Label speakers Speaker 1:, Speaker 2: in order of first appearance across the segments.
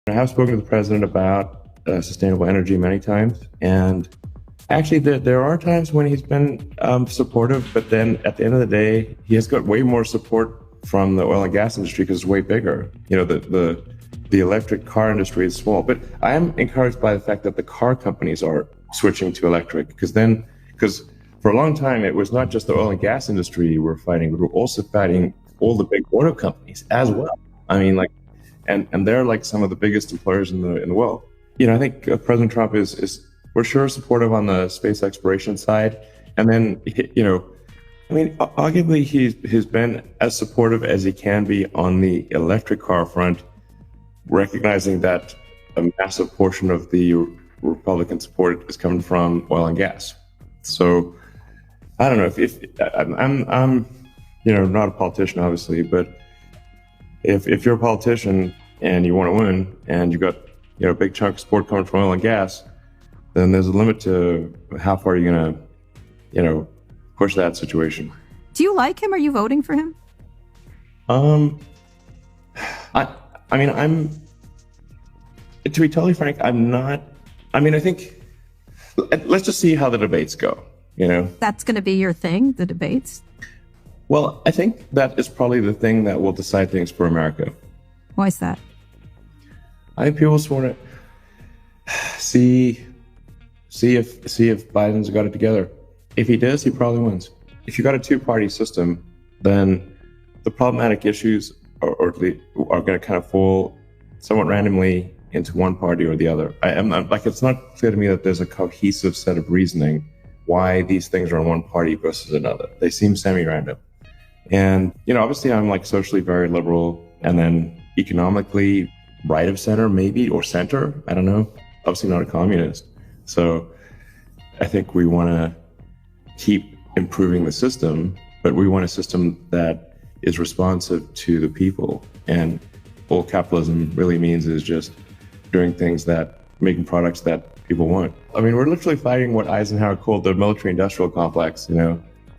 Speaker 1: I have spoken to the president about sustainable energy many times, and actually, there are times when he's been supportive, but then at the end of the day, he has got way more support from the oil and gas industry because it's way bigger. The electric car industry is small, but I am encouraged by the fact that the car companies are switching to electric because for a long time it was not just the oil and gas industry we're fighting, but we're also fighting all the big auto companies as well. I mean, like, and they're like some of the biggest employers in the world. I think President Trump is we're sure supportive on the space exploration side, and then arguably he's been as supportive as he can be on the electric car front, recognizing that a massive portion of the Republican support is coming from oil and gas. So I don't know if I'm not a politician, obviously, but if you're a politician and you want to win and you got a big chunk of support coming from oil and gas, then there's a limit to how far you're gonna push that situation.
Speaker 2: Do you like him? Are you voting for him?
Speaker 1: I'm to be totally frank, I'm not. I think let's just see how the debates go.
Speaker 2: That's going to be your thing, the debates?
Speaker 1: Well, I think that is probably the thing that will decide things for America.
Speaker 2: Why is that?
Speaker 1: I think people just want to see if Biden's got it together. If he does, he probably wins. If you got a two-party system, then the problematic issues are going to kind of fall somewhat randomly into one party or the other. It's not clear to me that there's a cohesive set of reasoning why these things are on one party versus another. They seem semi-random. And, obviously I'm like socially very liberal, and then economically right of center, maybe, or center. I don't know. Obviously not a communist. So I think we want to keep improving the system, but we want a system that is responsive to the people. And all capitalism really means is just doing things making products that people want. We're literally fighting what Eisenhower called the military-industrial complex,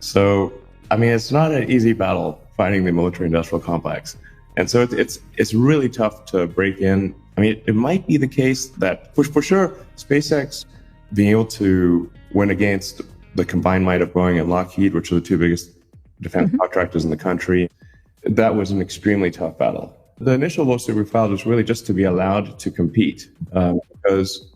Speaker 1: So, it's not an easy battle fighting the military-industrial complex. And so it's really tough to break in. It might be the case that, for sure, SpaceX being able to win against the combined might of Boeing and Lockheed, which are the two biggest defense contractors in the country, that was an extremely tough battle. The initial lawsuit we filed was really just to be allowed to compete, because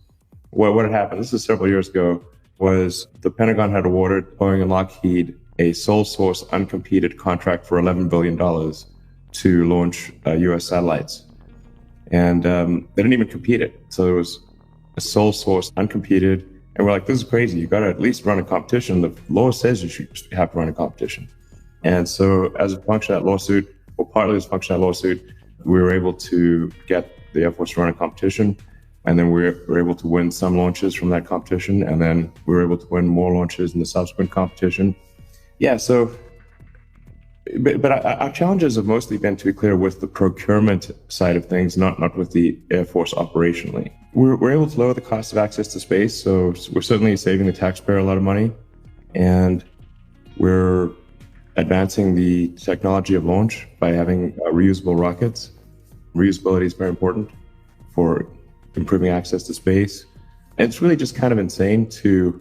Speaker 1: what had happened, this is several years ago, was the Pentagon had awarded Boeing and Lockheed a sole source uncompeted contract for $11 billion to launch U.S. satellites. And they didn't even compete it. So it was a sole source, uncompeted. And we're like, this is crazy. You got to at least run a competition. The law says you should have to run a competition. And so as a function of that lawsuit, or partly as a function of that lawsuit, we were able to get the Air Force to run a competition. And then we were able to win some launches from that competition. And then we were able to win more launches in the subsequent competition. Yeah, so, but our challenges have mostly been, to be clear, with the procurement side of things, not with the Air Force operationally. We're able to lower the cost of access to space, so we're certainly saving the taxpayer a lot of money. And we're advancing the technology of launch by having reusable rockets. Reusability is very important for improving access to space. And it's really just kind of insane to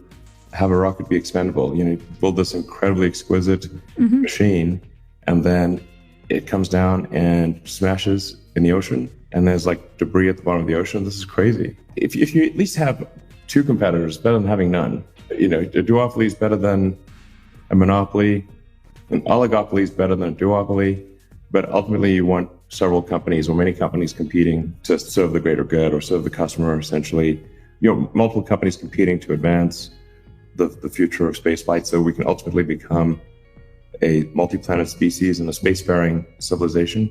Speaker 1: have a rocket be expendable. You build this incredibly exquisite machine, and then it comes down and smashes in the ocean, and there's like debris at the bottom of the ocean. This is crazy. If you at least have two competitors, better than having none. A duopoly is better than a monopoly. An oligopoly is better than a duopoly. But ultimately, you want several companies or many companies competing to serve the greater good or serve the customer, essentially. Multiple companies competing to advance the future of spaceflight, so we can ultimately become a multi-planet species and a spacefaring civilization.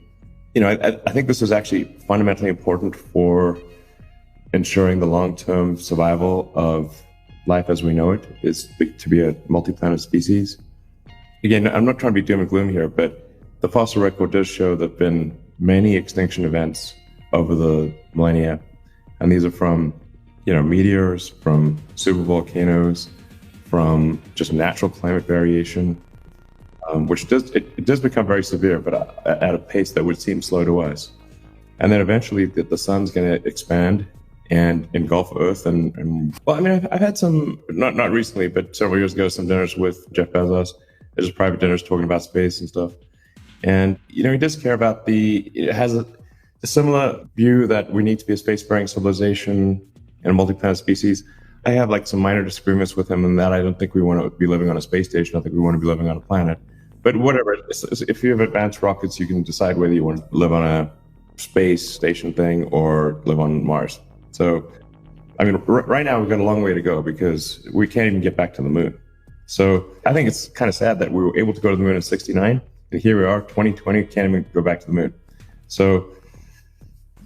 Speaker 1: I think this is actually fundamentally important for ensuring the long-term survival of life as we know it, is to be a multi-planet species. Again, I'm not trying to be doom and gloom here, but the fossil record does show there have been many extinction events over the millennia, and these are from meteors, from supervolcanoes, from just natural climate variation, which does become very severe, but at a pace that would seem slow to us. And then eventually the sun's going to expand and engulf Earth. Well, I mean, I've had some, not recently, but several years ago, some dinners with Jeff Bezos. There's private dinners talking about space and stuff. And, he does care about it has a similar view that we need to be a spacefaring civilization and a multi-planet species. I have like some minor disagreements with him in that I don't think we want to be living on a space station. I think we want to be living on a planet. But whatever, if you have advanced rockets, you can decide whether you want to live on a space station thing or live on Mars. So, I mean, right now we've got a long way to go because we can't even get back to the moon. So I think it's kind of sad that we were able to go to the moon in 1969, and here we are, 2020, can't even go back to the moon. So,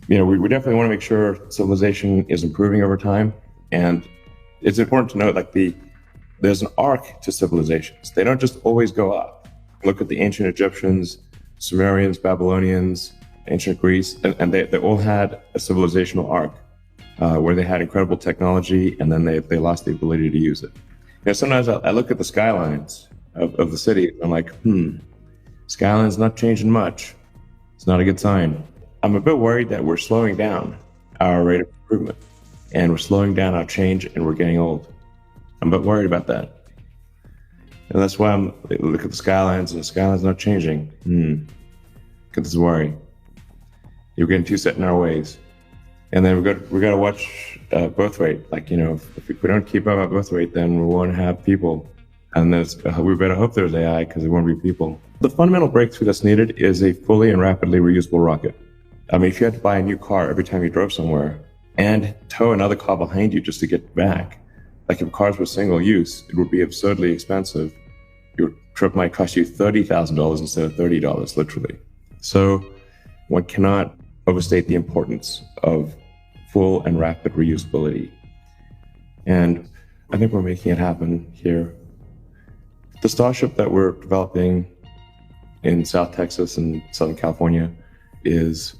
Speaker 1: we definitely want to make sure civilization is improving over time. And it's important to note, like, there's an arc to civilizations. They don't just always go up. Look at the ancient Egyptians, Sumerians, Babylonians, ancient Greece, and they all had a civilizational arc where they had incredible technology, and then they lost the ability to use it. Sometimes I look at the skylines of the city, and I'm like, skyline's not changing much. It's not a good sign. I'm a bit worried that we're slowing down our rate of improvement, and we're slowing down our change, and we're getting old. I'm a bit worried about that. And that's why I look at the skylines, and the skyline's not changing. Get this worry. You're getting too set in our ways. And then we got to watch birth rate. Like, if we don't keep up our birth rate, then we won't have people. And we better hope there's AI because there won't be people. The fundamental breakthrough that's needed is a fully and rapidly reusable rocket. I mean, if you had to buy a new car every time you drove somewhere and tow another car behind you just to get back, like if cars were single use, it would be absurdly expensive. Your trip might cost you $30,000 instead of $30, literally. So one cannot overstate the importance of full and rapid reusability. And I think we're making it happen here. The Starship that we're developing in South Texas and Southern California is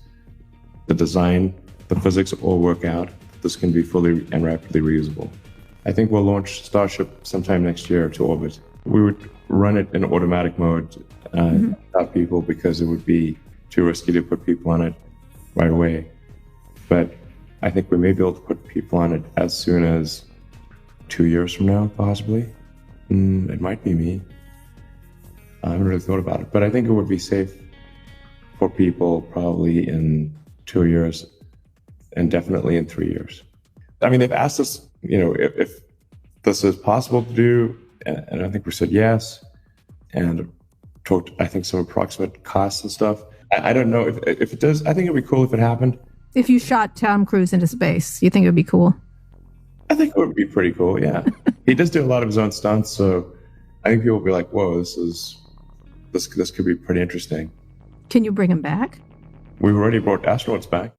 Speaker 1: the design, the physics all work out. This can be fully and rapidly reusable. I think we'll launch Starship sometime next year to orbit. We would run it in automatic mode without people because it would be too risky to put people on it right away. But I think we may be able to put people on it as soon as 2 years from now, possibly. It might be me. I haven't really thought about it, but I think it would be safe for people probably in 2 years and definitely in 3 years. I mean, they've asked us, if this is possible to do, and I think we said yes, and talked, I think, some approximate costs and stuff. I don't know if it does. I think it'd be cool if it happened.
Speaker 2: If you shot Tom Cruise into space, you think it would be cool?
Speaker 1: I think it would be pretty cool, yeah. He does do a lot of his own stunts, so I think people will be like, whoa, this could be pretty interesting.
Speaker 2: Can you bring him back?
Speaker 1: We've already brought astronauts back.